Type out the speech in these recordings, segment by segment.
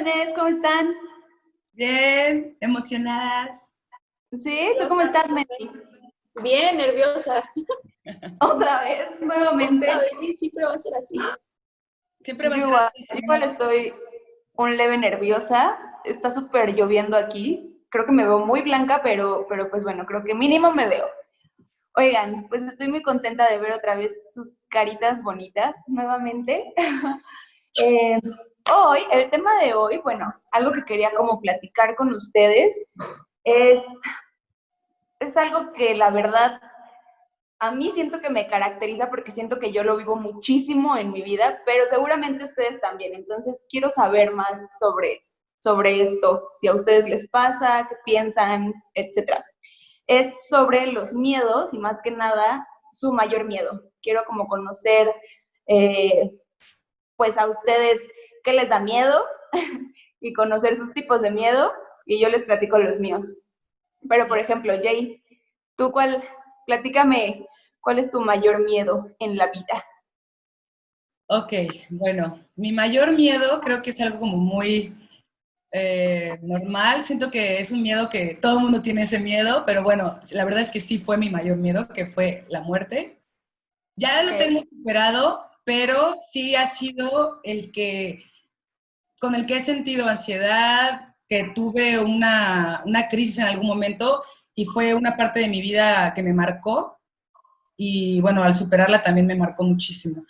jóvenes, ¿cómo están? Bien, emocionadas. ¿Sí? ¿Tú cómo estás, Metis? Bien, nerviosa. ¿Otra vez? Otra ¿Nuevamente? vez, siempre va a ser así. Siempre va a Yo ser igual, así, yo Jimena. igual estoy un leve nerviosa. Está súper lloviendo aquí. Creo que me veo muy blanca, pero pues bueno, creo que mínimo me veo. Oigan, pues estoy muy contenta de ver otra vez sus caritas bonitas nuevamente. Eh, Hoy, el tema de hoy, bueno, algo que quería como platicar con ustedes es, es algo que la verdad a mí siento que me caracteriza porque siento que yo lo vivo muchísimo en mi vida, pero seguramente ustedes también. Entonces quiero saber más sobre esto, si a ustedes les pasa, qué piensan, etcétera. Es sobre los miedos y más que nada su mayor miedo. Quiero como conocer eh, pues a ustedes qué les da miedo y conocer sus tipos de miedo y yo les platico los míos. Pero por ejemplo, Jay, ¿tú platícame, cuál es tu mayor miedo en la vida? Ok, bueno, mi mayor miedo creo que es algo como muy normal. Siento que es un miedo que todo el mundo tiene ese miedo, pero bueno, la verdad es que sí fue mi mayor miedo, que fue la muerte. Ya lo Okay. tengo superado, pero sí ha sido con el que he sentido ansiedad, que tuve una crisis en algún momento y fue una parte de mi vida que me marcó y bueno, al superarla también me marcó muchísimo.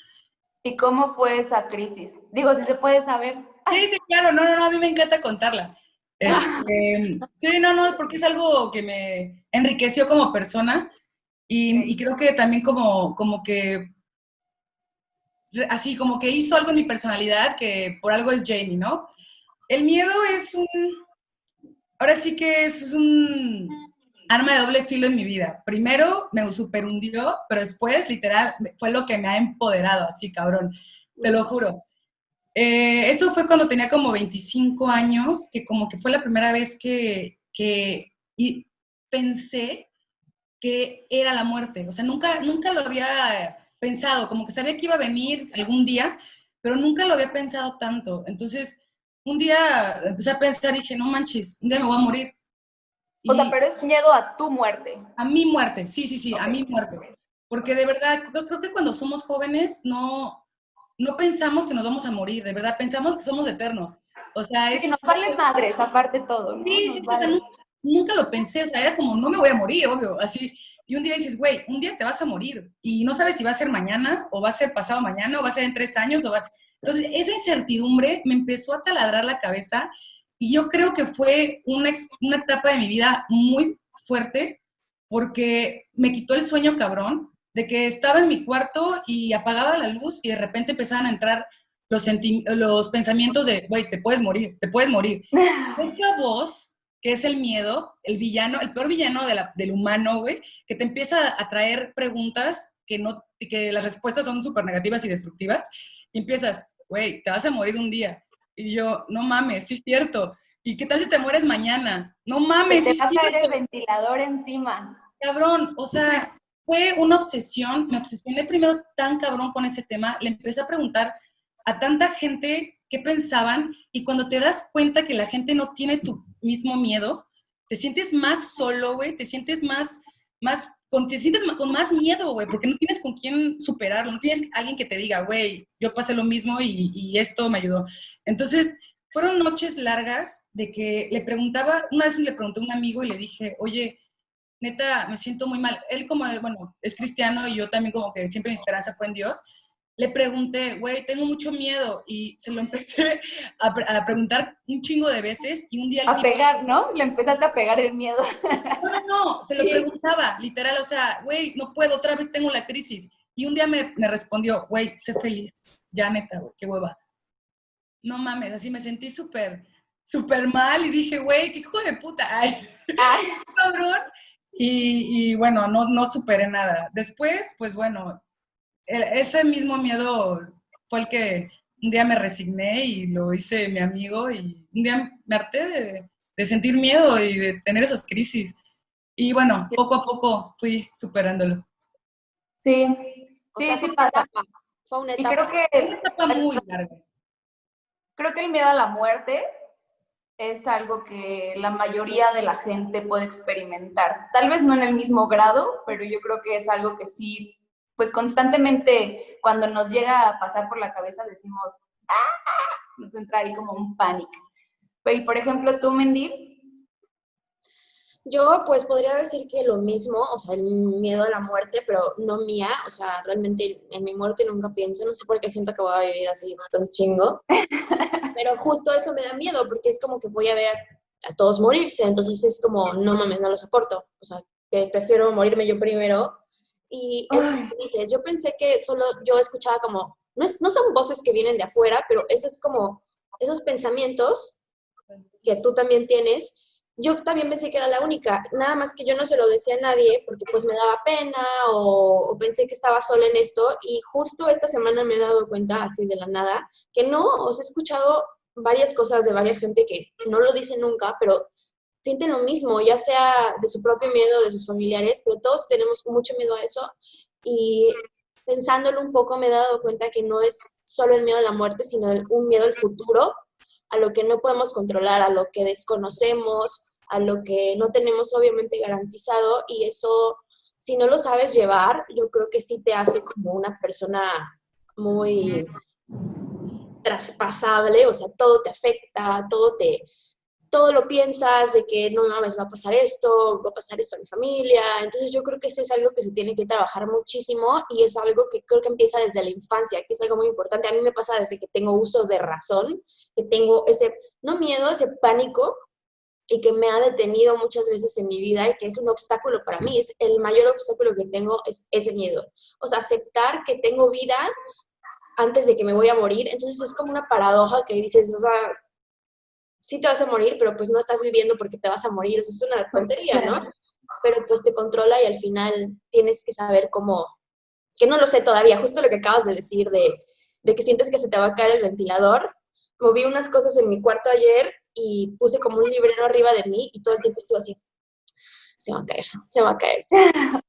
¿Y cómo fue esa crisis? Digo, si se puede saber. Sí, sí, claro, no, no, no, a mí me encanta contarla. Sí, no, no, porque es algo que me enriqueció como persona y Okay. creo que también como que, así, como que hizo algo en mi personalidad que por algo es Jamie, ¿no? El miedo ahora sí que es un arma de doble filo en mi vida. Primero me superhundió, pero después, literal, fue lo que me ha empoderado, así, cabrón, te lo juro. Eso fue cuando tenía como 25 años, que como que fue la primera vez que pensé que era la muerte. O sea, nunca lo había pensado, como que sabía que iba a venir algún día, pero nunca lo había pensado tanto. Entonces, un día empecé a pensar y dije, no manches, un día me voy a morir. O sea, Y pero es miedo a tu muerte. a mi muerte, sí, sí, sí, a mi Okay. muerte. Porque de verdad, creo que cuando somos jóvenes no pensamos que nos vamos a morir, de verdad, pensamos que somos eternos. O sea, Sí, nos es vale madres, aparte todo, ¿no? sí, sí, Nos sí, o sea, vale. nunca lo pensé, o sea, era como, no me voy a morir, obvio, así. Y un día dices, güey, un día te vas a morir y no sabes si va a ser mañana o va a ser pasado mañana o va a ser en 3 años. Entonces, esa incertidumbre me empezó a taladrar la cabeza y yo creo que fue una etapa de mi vida muy fuerte porque me quitó el sueño cabrón de que estaba en mi cuarto y apagaba la luz y de repente empezaban a entrar los pensamientos de, güey, te puedes morir, te puedes morir. Esa voz, que es el miedo, el villano, el peor villano del humano, güey, que te empieza a traer preguntas que las respuestas son súper negativas y destructivas, y empiezas, güey, te vas a morir un día. Y yo, no mames, sí es cierto. ¿Y qué tal si te mueres mañana? No Se mames, sí te es va a caer el cierto. ventilador encima. Cabrón, o sea, fue una obsesión, me obsesioné primero tan cabrón con ese tema, le empecé a preguntar a tanta gente qué pensaban y cuando te das cuenta que la gente no tiene tu mismo miedo, te sientes más solo, güey, te sientes con más miedo, güey, porque no tienes con quién superarlo, no tienes alguien que te diga, güey, yo pasé lo mismo y esto me ayudó. Entonces, fueron noches largas de que una vez le pregunté a un amigo y le dije, oye, neta, me siento muy mal. Él como, bueno, es cristiano y yo también como que siempre mi esperanza fue en Dios. Le pregunté, güey, tengo mucho miedo y se lo empecé a preguntar un chingo de veces y un día el A tipo, pegar, ¿no? Le empezaste a pegar el miedo. no, no, no, se lo Sí. preguntaba, literal, o sea, güey, no puedo, otra vez tengo la crisis. Y un día me respondió, güey, sé feliz, ya neta, güey, qué hueva. No mames, así me sentí súper mal y dije, güey, qué hijo de puta, ay, Ay, cabrón. Y bueno, no superé nada. Después, pues bueno, ese mismo miedo fue el que un día me resigné y lo hice mi amigo y un día me harté de sentir miedo y de tener esas crisis. Y bueno, poco a poco fui superándolo. sí, O sea, sí, sí pasa. fue una Y creo etapa. que Una etapa muy larga. creo que el miedo a la muerte es algo que la mayoría de la gente puede experimentar. Tal vez no en el mismo grado, pero yo creo que es algo que sí, pues constantemente cuando nos llega a pasar por la cabeza decimos, ¡ah! Nos entra ahí como un pánico. Pero, y por ejemplo, tú, Mendy, Yo pues podría decir que lo mismo, o sea, el miedo a la muerte, pero no mía, o sea, realmente en mi muerte nunca pienso, no sé por qué siento que voy a vivir así tan chingo, pero justo eso me da miedo, porque es como que voy a ver a todos morirse, entonces es como, no mames, no lo soporto, o sea, que prefiero morirme yo primero, y es como ay, dices, yo pensé que solo yo escuchaba como, no son voces que vienen de afuera, pero eso es como, esos pensamientos que tú también tienes, yo también pensé que era la única, nada más que yo no se lo decía a nadie porque pues me daba pena o pensé que estaba sola en esto y justo esta semana me he dado cuenta así de la nada que no, os he escuchado varias cosas de varias gente que no lo dicen nunca, pero sienten lo mismo, ya sea de su propio miedo, de sus familiares, pero todos tenemos mucho miedo a eso y pensándolo un poco me he dado cuenta que no es solo el miedo a la muerte, sino un miedo al futuro, a lo que no podemos controlar, a lo que desconocemos, a lo que no tenemos obviamente garantizado y eso, si no lo sabes llevar, yo creo que sí te hace como una persona muy traspasable, o sea, todo te afecta, todo lo piensas de que no mames, va a pasar esto a mi familia. Entonces yo creo que eso es algo que se tiene que trabajar muchísimo y es algo que creo que empieza desde la infancia, que es algo muy importante. A mí me pasa desde que tengo uso de razón, que tengo ese, no miedo, ese pánico y que me ha detenido muchas veces en mi vida y que es un obstáculo para mí. Es el mayor obstáculo que tengo es ese miedo. O sea, aceptar que tengo vida antes de que me voy a morir. Entonces es como una paradoja que dices, o sea, sí te vas a morir, pero pues no estás viviendo porque te vas a morir. Eso es una tontería, ¿no? claro. Pero pues te controla y al final tienes que saber cómo, que no lo sé todavía, justo lo que acabas de decir de que sientes que se te va a caer el ventilador. Moví unas cosas en mi cuarto ayer y puse como un librero arriba de mí y todo el tiempo estuve así, se va a caer, se va a caer, se va a caer.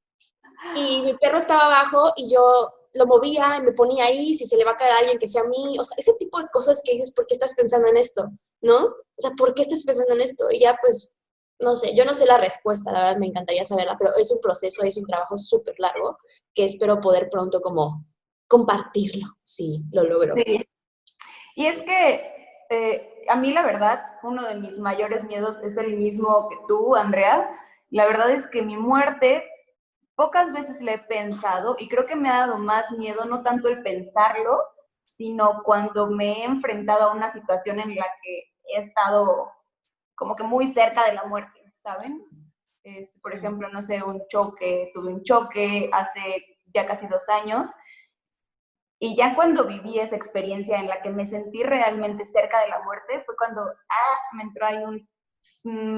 Y mi perro estaba abajo y yo lo movía y me ponía ahí, si se le va a caer a alguien que sea a mí, o sea, ese tipo de cosas que dices, ¿por qué estás pensando en esto? ¿No? O sea, ¿por qué estás pensando en esto? Y ya pues, no sé, yo no sé la respuesta, la verdad me encantaría saberla, pero es un proceso, es un trabajo súper largo que espero poder pronto como compartirlo, si lo logro. Sí. Y es que a mí la verdad, uno de mis mayores miedos es el mismo que tú, Andrea. La verdad es que mi muerte pocas veces la he pensado y creo que me ha dado más miedo, no tanto el pensarlo, sino cuando me he enfrentado a una situación en la que he estado como que muy cerca de la muerte, ¿saben? Por ejemplo, no sé, tuve un choque hace ya casi 2 años y ya cuando viví esa experiencia en la que me sentí realmente cerca de la muerte fue cuando me entró ahí un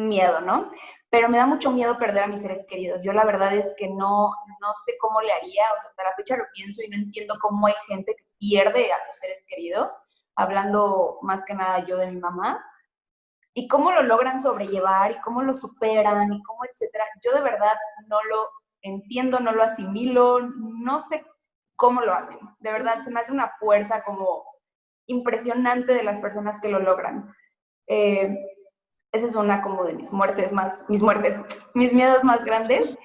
miedo, ¿no? Pero me da mucho miedo perder a mis seres queridos. Yo la verdad es que no sé cómo le haría, o sea, hasta la fecha lo pienso y no entiendo cómo hay gente que pierde a sus seres queridos, hablando más que nada yo de mi mamá, y cómo lo logran sobrellevar y cómo lo superan y cómo, etcétera. Yo de verdad no lo entiendo, no lo asimilo, no sé cómo lo hacen. De verdad, se me hace una fuerza como impresionante de las personas que lo logran. Eh, Esa es una como de mis miedos más grandes.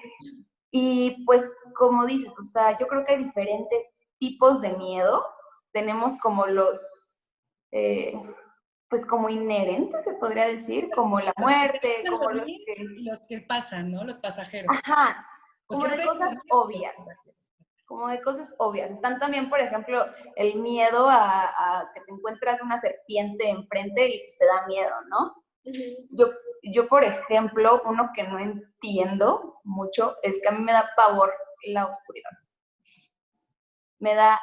Y pues, como dices, o sea, yo creo que hay diferentes tipos de miedo. Tenemos como eh, pues como inherentes, se podría decir, como la Los que te muerte, dejan como los dormir que, y los que pasan, ¿no? Los pasajeros. ajá, Los como que no de te dejan cosas dormir, los obvias, pasajeros. como de cosas obvias. Están también, por ejemplo, el miedo a que te encuentras una serpiente enfrente y pues te da miedo, ¿no? Ujú. Yo, por ejemplo, uno que no entiendo mucho es que a mí me da pavor la oscuridad. Me da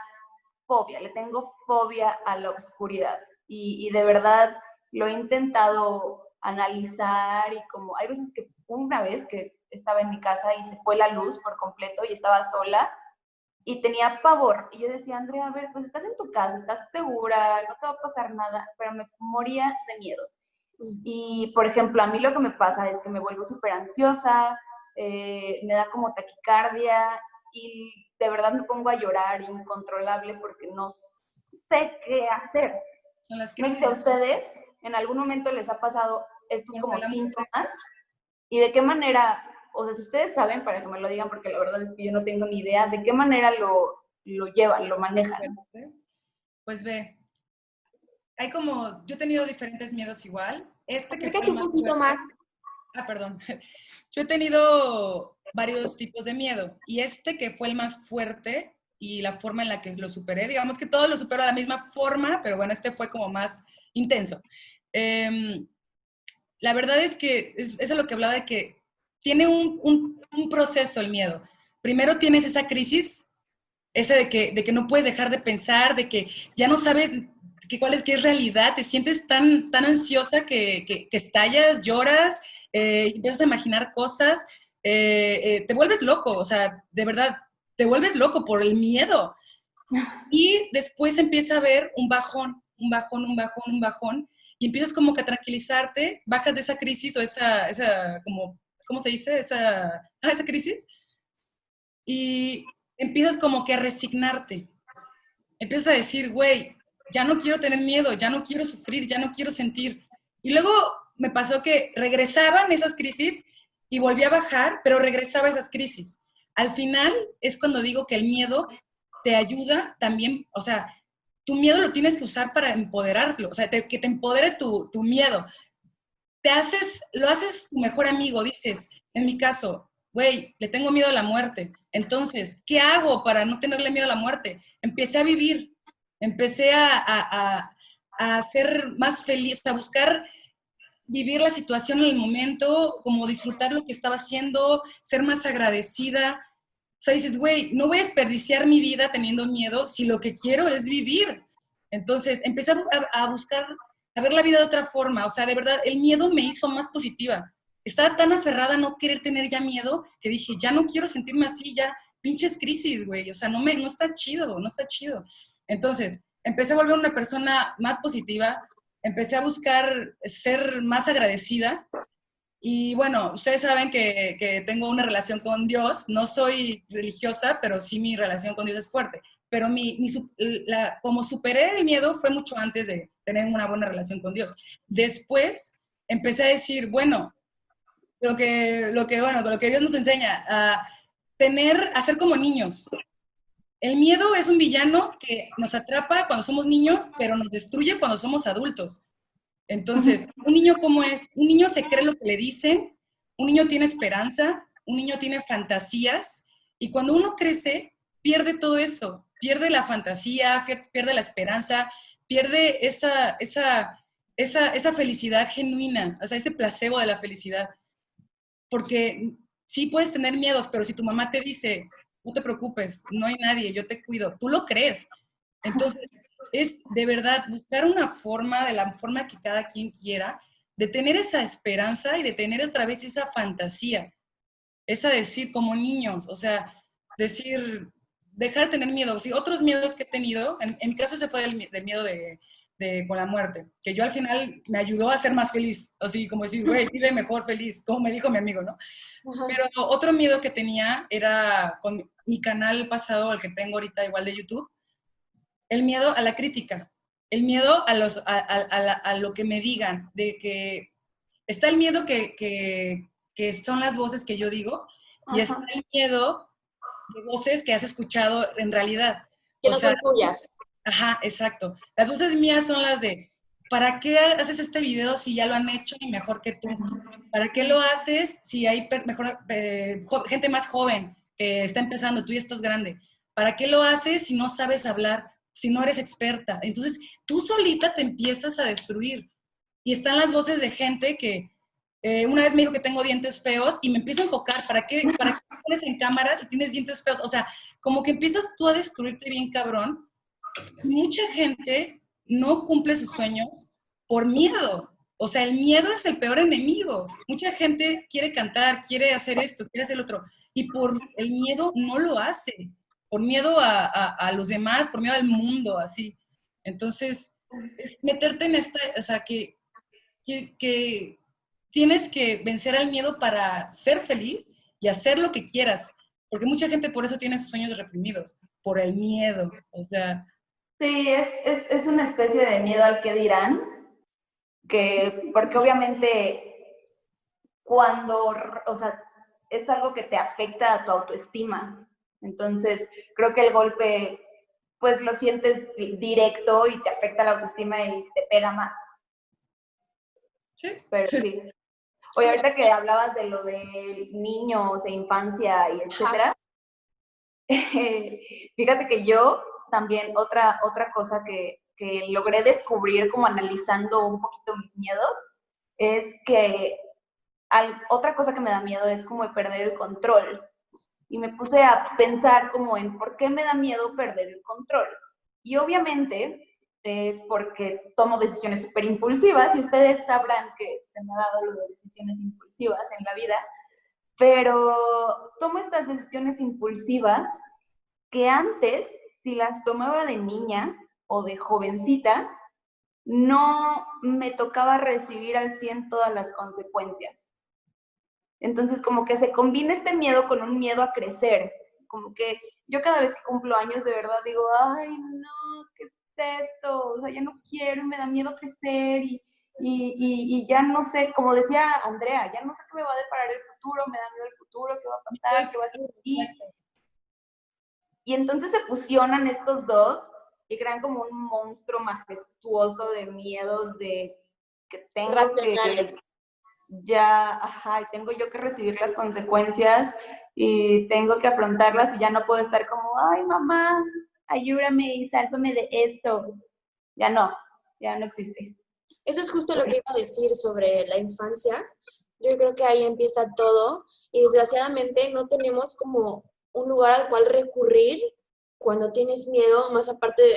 fobia, le tengo fobia a la oscuridad. Y de verdad lo he intentado analizar y como hay veces que una vez que estaba en mi casa y se fue la luz por completo y estaba sola y tenía pavor. Y yo decía, Andrea, a ver, pues estás en tu casa, estás segura, no te va a pasar nada, pero me moría de miedo. Y, por ejemplo, a mí lo que me pasa es que me vuelvo súper ansiosa, me da como taquicardia y de verdad me pongo a llorar incontrolable porque no sé qué hacer. Son las No crisis sé, de ansiedad. ustedes. ¿En algún momento les ha pasado estos como Ojalá. síntomas? ¿Y de qué manera, o sea, si ustedes saben, para que me lo digan, porque la verdad es que yo no tengo ni idea, de qué manera lo llevan, lo manejan? Pues ve, yo he tenido diferentes miedos igual. Este que fue Acércate el un más poquito fuerte. más. Perdón. Yo he tenido varios tipos de miedo y este que fue el más fuerte y la forma en la que lo superé, digamos que todos lo supero de la misma forma, pero bueno, este fue como más intenso. La verdad es que es lo que hablaba de que tiene un proceso el miedo. Primero tienes esa crisis, ese de que no puedes dejar de pensar, de que ya no sabes qué es realidad, te sientes tan ansiosa que estallas, lloras, empiezas a imaginar cosas, te vuelves loco, o sea, de verdad, te vuelves loco por el miedo. Y después empieza a haber un bajón, un bajón, un bajón, un bajón, y empiezas como que a tranquilizarte, bajas de esa crisis o esa como, ¿cómo se dice? Esa crisis, y empiezas como que a resignarte. Empiezas a decir, güey, ya no quiero tener miedo, ya no quiero sufrir, ya no quiero sentir. Y luego me pasó que regresaban esas crisis y volví a bajar, pero regresaba esas crisis. Al final es cuando digo que el miedo te ayuda también, o sea, tu miedo lo tienes que usar para empoderarlo, o sea, que te empodere tu miedo. Lo haces tu mejor amigo, dices, en mi caso, güey, le tengo miedo a la muerte. Entonces, ¿qué hago para no tenerle miedo a la muerte? Empecé a vivir, empecé a ser más feliz, a buscar vivir la situación en el momento, como disfrutar lo que estaba haciendo, ser más agradecida. O sea, dices, güey, no voy a desperdiciar mi vida teniendo miedo si lo que quiero es vivir. Entonces, empecé a buscar, a ver la vida de otra forma. O sea, de verdad, el miedo me hizo más positiva. Estaba tan aferrada a no querer tener ya miedo que dije, ya no quiero sentirme así, ya pinches crisis, güey. O sea, no está chido, no está chido. Entonces, empecé a volver una persona más positiva, empecé a buscar ser más agradecida. Y bueno, ustedes saben que tengo una relación con Dios. No soy religiosa, pero sí mi relación con Dios es fuerte. Pero como superé el miedo fue mucho antes de tener una buena relación con Dios. Después empecé a decir, bueno, bueno, lo que Dios nos enseña, a ser como niños. El miedo es un villano que nos atrapa cuando somos niños, pero nos destruye cuando somos adultos. Entonces, ¿un niño cómo es? Un niño se cree lo que le dicen, un niño tiene esperanza, un niño tiene fantasías, y cuando uno crece, pierde todo eso, pierde la fantasía, pierde la esperanza, pierde esa felicidad genuina, o sea, ese placebo de la felicidad. Porque sí puedes tener miedos, pero si tu mamá te dice, no te preocupes, no hay nadie, yo te cuido, tú lo crees. Entonces, es de verdad buscar una forma, de la forma que cada quien quiera, de tener esa esperanza y de tener otra vez esa fantasía, esa decir como niños, o sea, decir, dejar de tener miedo. Sí, otros miedos que he tenido, en mi caso se fue del miedo con la muerte, que yo al final me ayudó a ser más feliz, así como decir, güey, vive mejor feliz, como me dijo mi amigo, ¿no? Ajá. Pero otro miedo que tenía era con mi canal pasado, el que tengo ahorita igual de YouTube, el miedo a la crítica, el miedo a lo que me digan, de que está el miedo que son las voces que yo digo y está el miedo de voces que has escuchado en realidad. Que O no sea, son tuyas. ajá, exacto. Las voces mías son las de, ¿para qué haces este video si ya lo han hecho y mejor que tú? ¿Para qué lo haces si hay gente más joven que está empezando, tú ya estás grande? ¿Para qué lo haces si no sabes hablar, si no eres experta? Entonces, tú solita te empiezas a destruir. Y están las voces de gente que una vez me dijo que tengo dientes feos y me empiezo a enfocar, ¿para qué pones en cámara si tienes dientes feos? O sea, como que empiezas tú a destruirte bien cabrón. Mucha gente no cumple sus sueños por miedo. O sea, el miedo es el peor enemigo. Mucha gente quiere cantar, quiere hacer esto, quiere hacer lo otro, y por el miedo no lo hace. Por miedo a los demás, por miedo al mundo, así. Entonces, es meterte en o sea, que tienes que vencer al miedo para ser feliz y hacer lo que quieras. Porque mucha gente por eso tiene sus sueños reprimidos, por el miedo. O sea, Sí, es una especie de miedo al que dirán, porque obviamente cuando, o sea, es algo que te afecta a tu autoestima. Entonces, creo que el golpe, pues lo sientes directo y te afecta la autoestima y te pega más. Sí. Pero sí. Oye, ahorita que hablabas de lo de niños e infancia y etcétera, fíjate que yo también, otra cosa que logré descubrir como analizando un poquito mis miedos, es que otra cosa que me da miedo es como el perder el control. Y me puse a pensar como en por qué me da miedo perder el control. Y obviamente es porque tomo decisiones súper impulsivas, y ustedes sabrán que se me ha dado lo de decisiones impulsivas en la vida, pero tomo estas decisiones impulsivas que antes, si las tomaba de niña o de jovencita, no me tocaba recibir al 100 todas las consecuencias. Entonces, como que se combina este miedo con un miedo a crecer. Como que yo cada vez que cumplo años, de verdad digo, ay, no, ¿qué es esto? O sea, ya no quiero, me da miedo crecer y ya no sé, como decía Andrea, ya no sé qué me va a deparar el futuro, me da miedo el futuro, qué va a pasar, qué va a ser así. Y entonces se fusionan estos dos y crean como un monstruo majestuoso de miedos, de que tengo racionales. ya, ajá, y tengo yo que recibir las consecuencias y tengo que afrontarlas, y ya no puedo estar como, ay, mamá, ayúdame y sálvame de esto. Ya no existe. Eso es justo lo que iba a decir sobre la infancia. Yo creo que ahí empieza todo y desgraciadamente no tenemos como un lugar al cual recurrir cuando tienes miedo, más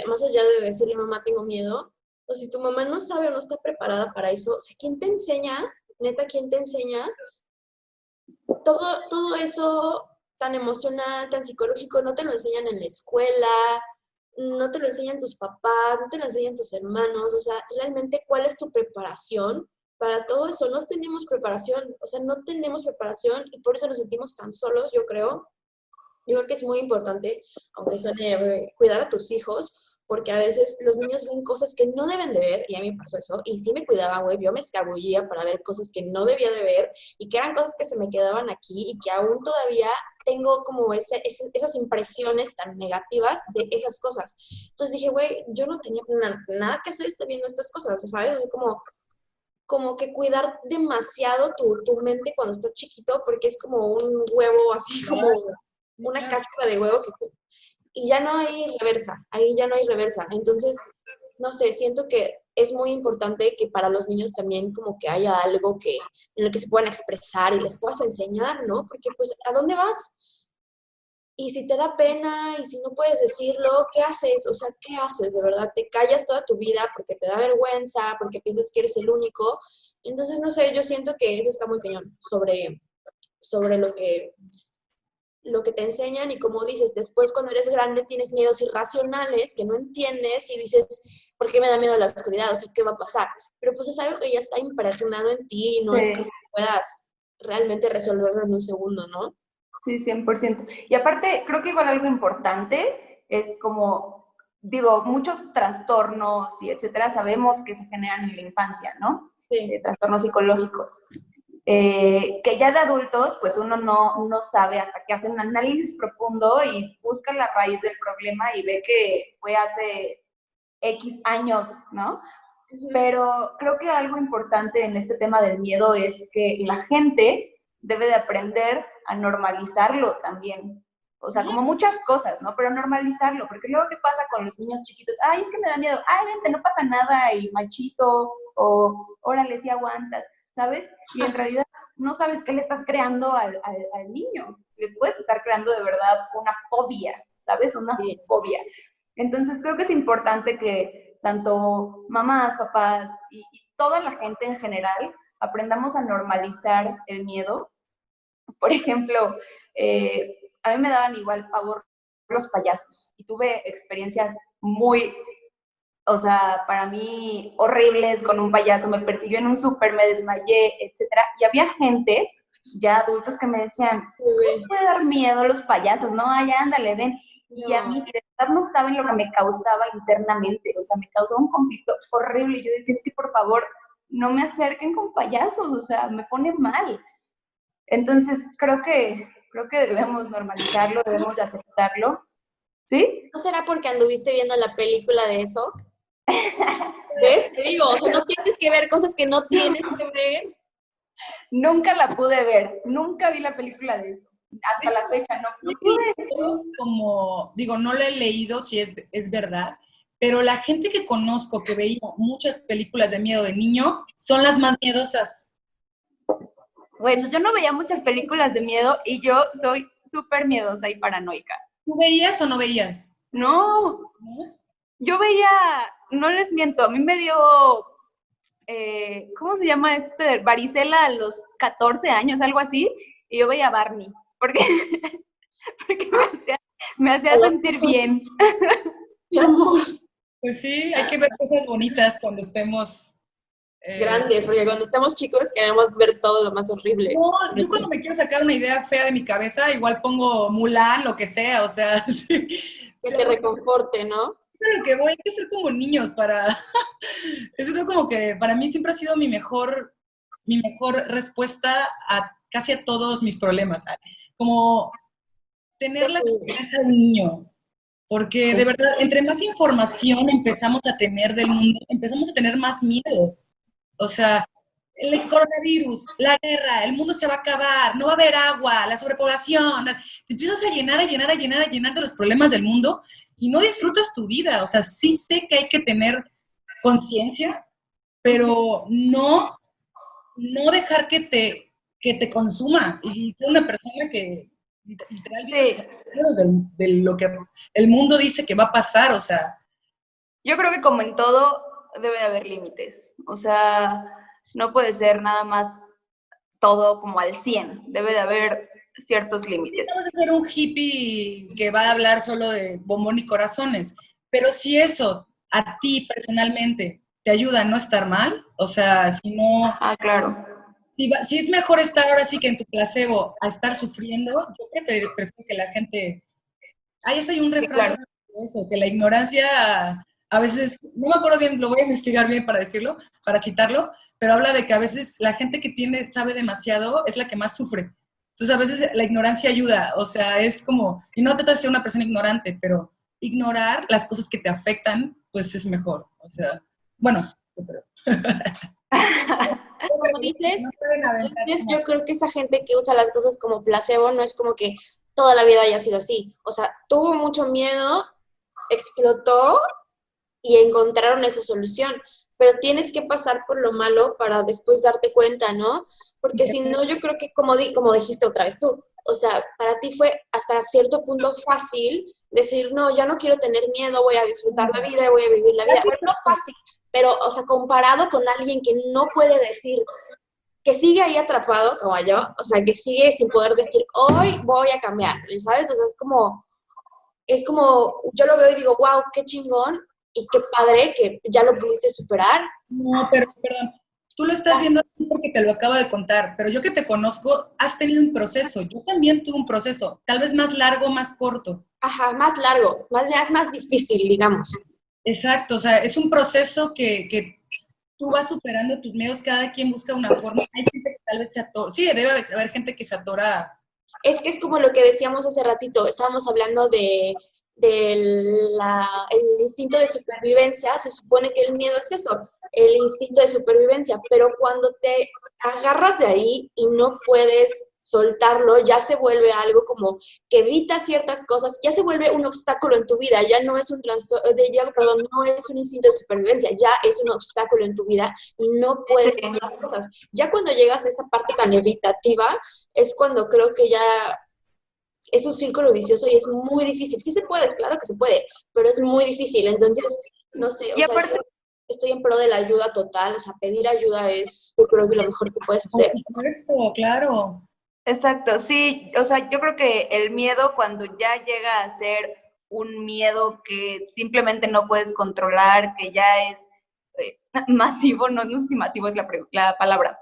más allá de decirle, mamá, tengo miedo. O si tu mamá no sabe o no está preparada para eso, o sea, ¿quién te enseña? Neta, ¿quién te enseña? Todo eso tan emocional, tan psicológico, no te lo enseñan en la escuela, no te lo enseñan tus papás, no te lo enseñan tus hermanos, o sea, realmente, ¿cuál es tu preparación para todo eso? No tenemos preparación, o sea, no tenemos preparación y por eso nos sentimos tan solos, yo creo. Yo creo que es muy importante, aunque suene, cuidar a tus hijos, porque a veces los niños ven cosas que no deben de ver, y a mí me pasó eso, y sí me cuidaba, güey, yo me escabullía para ver cosas que no debía de ver, y que eran cosas que se me quedaban aquí, y que aún todavía tengo como esas impresiones tan negativas de esas cosas. Entonces dije, güey, yo no tenía nada que hacer viendo estas cosas, ¿sabes? Como que cuidar demasiado tu mente cuando estás chiquito, porque es como un huevo, así como una cáscara de huevo y ya no hay reversa, ahí ya no hay reversa. Entonces, no sé, siento que es muy importante que para los niños también como que haya algo en lo que se puedan expresar y les puedas enseñar, ¿no? Porque pues, ¿a dónde vas? Y si te da pena y si no puedes decirlo, ¿qué haces? O sea, ¿qué haces? De verdad, te callas toda tu vida porque te da vergüenza, porque piensas que eres el único. Entonces, no sé, yo siento que eso está muy cañón sobre lo que te enseñan y como dices, después cuando eres grande tienes miedos irracionales que no entiendes y dices, ¿por qué me da miedo la oscuridad? O sea, ¿qué va a pasar? Pero pues es algo que ya está impregnado en ti y no es como que puedas realmente resolverlo en un segundo, ¿no? Sí, 100%. Y aparte, creo que igual algo importante es como, digo, muchos trastornos y etcétera, sabemos que se generan en la infancia, ¿no? Sí. Trastornos psicológicos. Que ya de adultos, pues uno no sabe hasta que hacen un análisis profundo y busca la raíz del problema y ve que fue hace X años, ¿no? Pero creo que algo importante en este tema del miedo es que la gente debe de aprender a normalizarlo también. O sea, como muchas cosas, ¿no? Pero normalizarlo, porque luego, ¿qué pasa con los niños chiquitos? Ay, es que me da miedo. Ay, vente, no pasa nada, y machito, o órale, si aguantas, ¿sabes? Y en realidad no sabes qué le estás creando al niño. Le puedes estar creando de verdad una fobia, ¿sabes? Una fobia. Entonces creo que es importante que tanto mamás, papás y toda la gente en general aprendamos a normalizar el miedo. Por ejemplo, a mí me daban igual pavor los payasos y tuve experiencias muy, o sea, para mí horribles con un payaso. Me persiguió en un súper, me desmayé, etcétera. Y había gente, ya adultos, que me decían, ¿cómo puede dar miedo los payasos? No, ay, ándale, ven. Y a mí, de verdad, no saben lo que me causaba internamente. O sea, me causó un conflicto horrible. Y yo decía, es que por favor, no me acerquen con payasos, o sea, me pone mal. Entonces, creo que debemos normalizarlo, debemos de aceptarlo, ¿sí? ¿No será porque anduviste viendo la película de eso? ¿Ves? Te digo, o sea, no tienes que ver cosas que no tienes que ver. Nunca la pude ver, nunca vi la película de eso. Hasta la fecha no He pude. visto como, digo, no lo he leído si es verdad, pero la gente que conozco que veía muchas películas de miedo de niño son las más miedosas. Bueno, yo no veía muchas películas de miedo y yo soy súper miedosa y paranoica. ¿Tú veías o no veías? No, ¿No? yo veía, no les miento, a mí me dio, ¿cómo se llama este? Varicela a los 14 años, algo así, y yo veía Barney, porque, porque me hacía sentir bien. Mi amor. Pues sí, hay que ver cosas bonitas cuando estemos... Grandes, porque cuando estamos chicos queremos ver todo lo más horrible. No, yo cuando me quiero sacar una idea fea de mi cabeza, igual pongo Mulan, lo que sea, o sea, sí, Que sí, te reconforte, ¿no? es a lo que voy, hay que ser como niños para... Es como que para mí siempre ha sido mi mejor respuesta a casi a todos mis problemas. Como tener la cabeza de un niño. Porque de verdad, entre más información empezamos a tener del mundo, empezamos a tener más miedo. O sea, el coronavirus, la guerra, el mundo se va a acabar, no va a haber agua, la sobrepoblación. Te empiezas a llenar, a llenar, a llenar, a llenar de los problemas del mundo y no disfrutas tu vida. O sea, sí sé que hay que tener conciencia, pero no dejar que te consuma y ser una persona que literal vive Sí, de lo que el mundo dice que va a pasar. O sea, yo creo que como en todo debe de haber límites, o sea, no puede ser nada más todo como al 100, debe de haber ciertos límites. no vas a ser un hippie que va a hablar solo de bombón y corazones, pero si eso a ti personalmente te ayuda a no estar mal, o sea, si no, Ah, claro. si es mejor estar ahora sí que en tu placebo a estar sufriendo, yo prefiero que la gente, ahí está hay un Sí, refrán claro. de eso, que la ignorancia a veces, no me acuerdo bien, lo voy a investigar bien para decirlo, para citarlo, pero habla de que a veces la gente que sabe demasiado es la que más sufre. Entonces a veces la ignorancia ayuda, o sea, es como, y no tratas de ser una persona ignorante, pero ignorar las cosas que te afectan, pues es mejor. O sea, bueno, yo creo. Como No dices, pueden aventar yo creo que esa gente que usa las cosas como placebo no es como que toda la vida haya sido así. O sea, tuvo mucho miedo, explotó y encontraron esa solución. Pero tienes que pasar por lo malo para después darte cuenta, ¿no? Porque si no, yo creo que como dijiste otra vez tú, o sea, para ti fue hasta cierto punto fácil decir, no, ya no quiero tener miedo, voy a disfrutar la vida, voy a vivir la vida. Bueno, no fácil, pero, o sea, comparado con alguien que no puede decir, que sigue ahí atrapado, como yo, o sea, que sigue sin poder decir, hoy voy a cambiar, ¿sabes? O sea, es como, yo lo veo y digo, wow, qué chingón y qué padre que ya lo pudiste superar. No, pero perdón, tú lo estás viendo así porque te lo acabo de contar, pero yo que te conozco, has tenido un proceso. Yo también tuve un proceso, tal vez más largo, más corto. Ajá, más largo, es más difícil, digamos. Exacto, o sea, es un proceso que tú vas superando tus miedos, cada quien busca una forma. Hay gente que tal vez se atora, sí, debe haber gente que se atora. Es que es como lo que decíamos hace ratito, estábamos hablando el instinto de supervivencia, se supone que el miedo es eso, el instinto de supervivencia, pero cuando te agarras de ahí y no puedes soltarlo, ya se vuelve algo como que evita ciertas cosas, ya se vuelve un obstáculo en tu vida, ya no es perdón, no es un instinto de supervivencia, ya es un obstáculo en tu vida y no puedes hacer las cosas. Ya cuando llegas a esa parte tan evitativa, es cuando creo que ya es un círculo vicioso y es muy difícil. Sí se puede, claro que se puede, pero es muy difícil. Entonces, no sé, o Y sea, aparte, yo estoy en pro de la ayuda total, o sea, pedir ayuda es, yo creo que lo mejor que puedes Por hacer. supuesto, claro. exacto, sí, o sea, yo creo que el miedo cuando ya llega a ser un miedo que simplemente no puedes controlar, que ya es masivo, no sé si masivo es la palabra,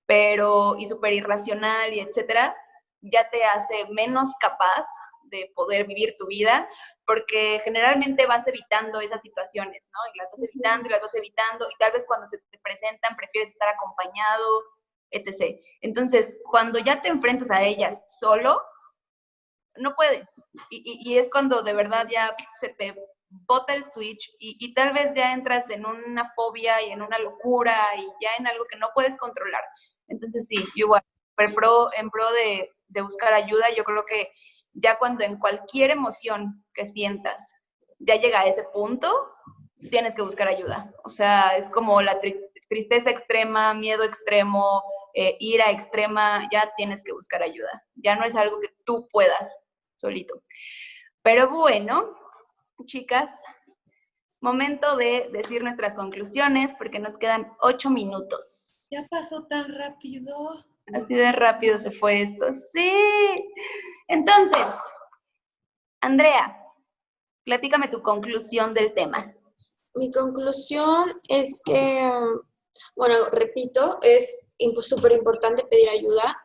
pero y súper irracional y etcétera, ya te hace menos capaz de poder vivir tu vida, porque generalmente vas evitando esas situaciones, ¿no? Y las vas evitando y las vas evitando, y tal vez cuando se te presentan prefieres estar acompañado, etc. Entonces, cuando ya te enfrentas a ellas solo, no puedes. Y es cuando de verdad ya se te bota el switch y tal vez ya entras en una fobia y en una locura y ya en algo que no puedes controlar. Entonces sí, yo igual, en pro de buscar ayuda, yo creo que ya cuando en cualquier emoción que sientas ya llega a ese punto, tienes que buscar ayuda. O sea, es como la tristeza extrema, miedo extremo, ira extrema, ya tienes que buscar ayuda. Ya no es algo que tú puedas solito. Pero bueno, chicas, momento de decir nuestras conclusiones porque nos quedan 8 minutos. Ya pasó tan rápido. Así de rápido se fue esto. Sí. Entonces, Andrea, platícame tu conclusión del tema. Mi conclusión es que, bueno, repito, es súper importante pedir ayuda.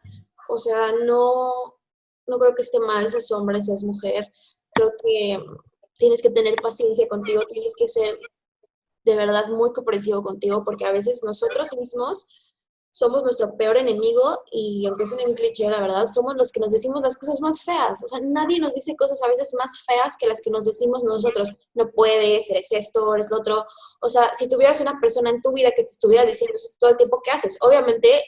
O sea, no creo que esté mal, seas hombre, seas mujer. Creo que tienes que tener paciencia contigo, tienes que ser de verdad muy comprensivo contigo, porque a veces nosotros mismos somos nuestro peor enemigo y aunque es un cliché, la verdad, somos los que nos decimos las cosas más feas. O sea, nadie nos dice cosas a veces más feas que las que nos decimos nosotros. No puedes, eres esto, eres lo otro. O sea, si tuvieras una persona en tu vida que te estuviera diciendo eso todo el tiempo, ¿qué haces? Obviamente,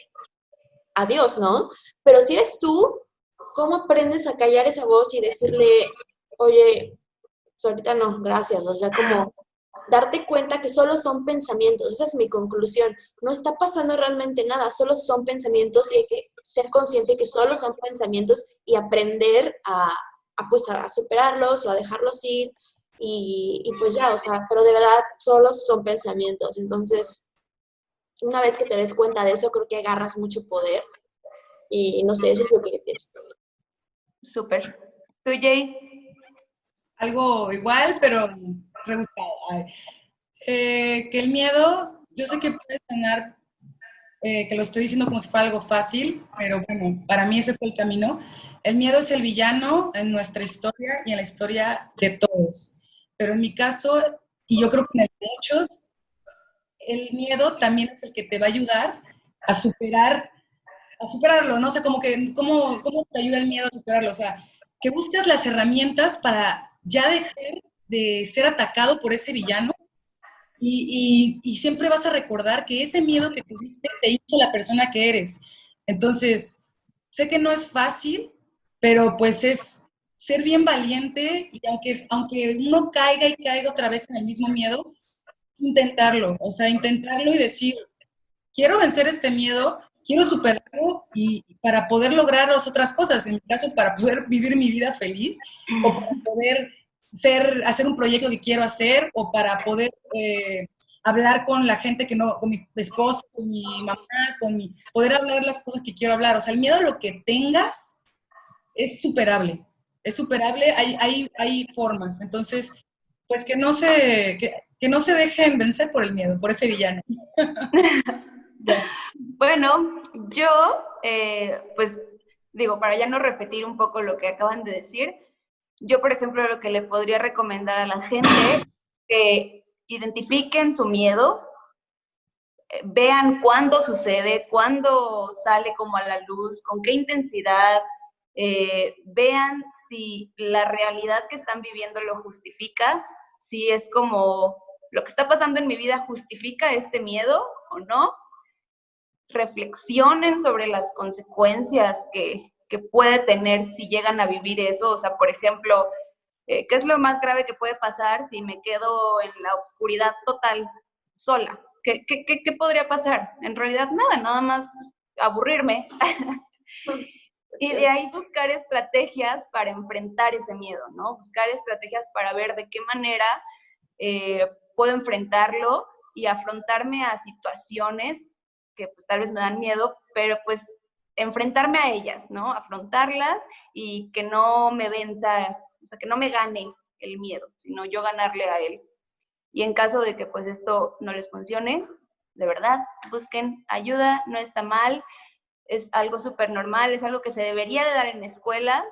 adiós, ¿no? Pero si eres tú, ¿cómo aprendes a callar esa voz y decirle, oye, ahorita no, gracias? O sea, como darte cuenta que solo son pensamientos, esa es mi conclusión. No está pasando realmente nada, solo son pensamientos y hay que ser consciente que solo son pensamientos y aprender pues a superarlos o a dejarlos ir y pues ya, o sea, pero de verdad solo son pensamientos. Entonces, una vez que te des cuenta de eso, creo que agarras mucho poder y no sé, eso es lo que yo pienso. Súper. ¿Tú, Jay? Algo igual, pero rebuscado. Que el miedo, yo sé que puede sonar que lo estoy diciendo como si fuera algo fácil, pero bueno, para mí ese fue el camino. El miedo es el villano en nuestra historia y en la historia de todos. Pero en mi caso, y yo creo que en el de muchos, el miedo también es el que te va a ayudar a superarlo, ¿no? O sea, como que, ¿cómo te ayuda el miedo a superarlo? O sea, que buscas las herramientas para ya dejar de ser atacado por ese villano y siempre vas a recordar que ese miedo que tuviste te hizo la persona que eres. Entonces, sé que no es fácil, pero pues es ser bien valiente y aunque uno caiga y caiga otra vez en el mismo miedo, intentarlo, o sea, intentarlo y decir, quiero vencer este miedo, quiero superarlo y para poder lograr las otras cosas, en mi caso, para poder vivir mi vida feliz o para poder hacer un proyecto que quiero hacer o para poder hablar con la gente que no, con mi esposo, con mi mamá, poder hablar las cosas que quiero hablar. O sea, el miedo a lo que tengas es superable, hay formas. Entonces, pues que no se dejen vencer por el miedo, por ese villano. Bueno, yo, pues digo, para ya no repetir un poco lo que acaban de decir, yo, por ejemplo, lo que le podría recomendar a la gente es que identifiquen su miedo, vean cuándo sucede, cuándo sale como a la luz, con qué intensidad, vean si la realidad que están viviendo lo justifica, si es como lo que está pasando en mi vida justifica este miedo o no. Reflexionen sobre las consecuencias que puede tener si llegan a vivir eso. O sea, por ejemplo, ¿qué es lo más grave que puede pasar si me quedo en la oscuridad total sola? ¿Qué podría pasar? En realidad nada más aburrirme. Y de ahí buscar estrategias para enfrentar ese miedo, ¿no? Buscar estrategias para ver de qué manera puedo enfrentarlo y afrontarme a situaciones que pues tal vez me dan miedo, pero pues enfrentarme a ellas, ¿no? Afrontarlas y que no me venza, o sea, que no me gane el miedo, sino yo ganarle a él. Y en caso de que pues esto no les funcione, de verdad, busquen ayuda, no está mal, es algo súper normal, es algo que se debería de dar en escuelas,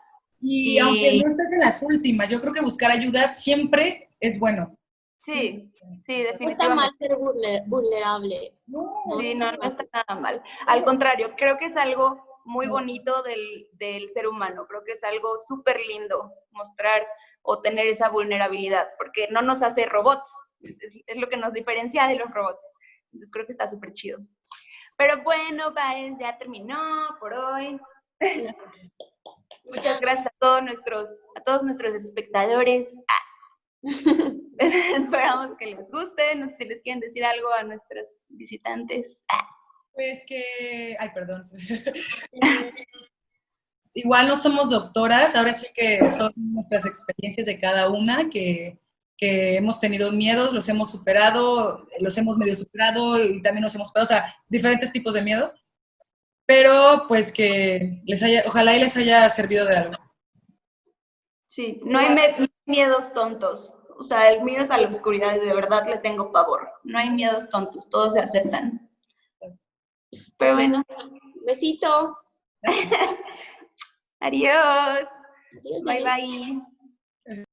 Y aunque no estés en las últimas, yo creo que buscar ayuda siempre es bueno. Sí, sí, No está mal definitivamente. ser vulnerable. No, Sí, no, no mal. está nada mal. Al contrario, creo que es algo muy No. bonito del ser humano. Creo que es algo súper lindo mostrar o tener esa vulnerabilidad, porque no nos hace robots. Es lo que nos diferencia de los robots. Entonces creo que está súper chido. Pero bueno, Baez, ya terminó por hoy. Muchas gracias a todos nuestros espectadores. Esperamos que les guste. No sé si les quieren decir algo a nuestros visitantes. Pues que, ay, perdón. Igual no somos doctoras, ahora sí que son nuestras experiencias de cada una, que hemos tenido miedos, los hemos superado, los hemos medio superado y también los hemos superado, o sea, diferentes tipos de miedos, pero pues que ojalá y les haya servido de algo. Sí, no hay miedos tontos. O sea, el miedo es a la oscuridad y de verdad le tengo pavor. No hay miedos tontos, todos se aceptan. Pero bueno. Besito. Adiós. Adiós, Bye, Dani. bye.